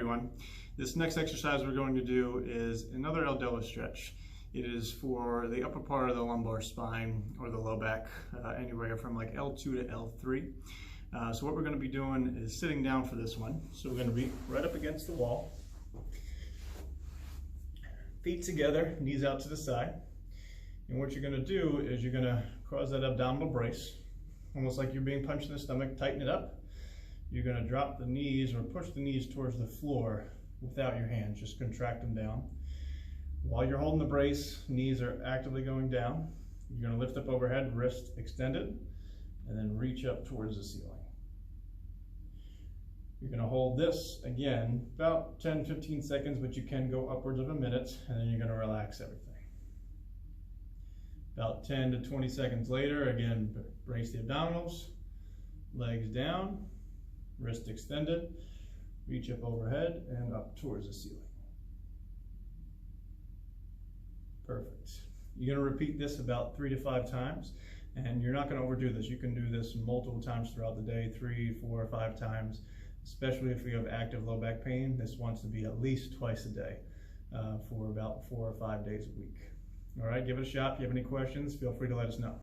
everyone. This next exercise we're going to do is another Eldoa stretch. It is for the upper part of the lumbar spine or the low back, anywhere from like L2 to L3. So what we're going to be doing is sitting down for this one. So we're going to be right up against the wall, feet together, knees out to the side. And what you're going to do is you're going to cause that abdominal brace, almost like you're being punched in the stomach. Tighten it up. You're going to drop the knees or push the knees towards the floor without your hands, just contract them down. While you're holding the brace, knees are actively going down. You're going to lift up overhead, wrist extended, and then reach up towards the ceiling. You're going to hold this again about 10-15 seconds, but you can go upwards of a minute, and then you're going to relax everything. About 10 to 20 seconds later, again, brace the abdominals, legs down, wrist extended, reach up overhead and up towards the ceiling. Perfect. You're going to repeat this about 3 to 5 times, and you're not going to overdo this. You can do this multiple times throughout the day, 3, 4, 5 times, especially if you have active low back pain. This wants to be at least twice a day for about 4 or 5 days a week. All right, give it a shot. If you have any questions, feel free to let us know.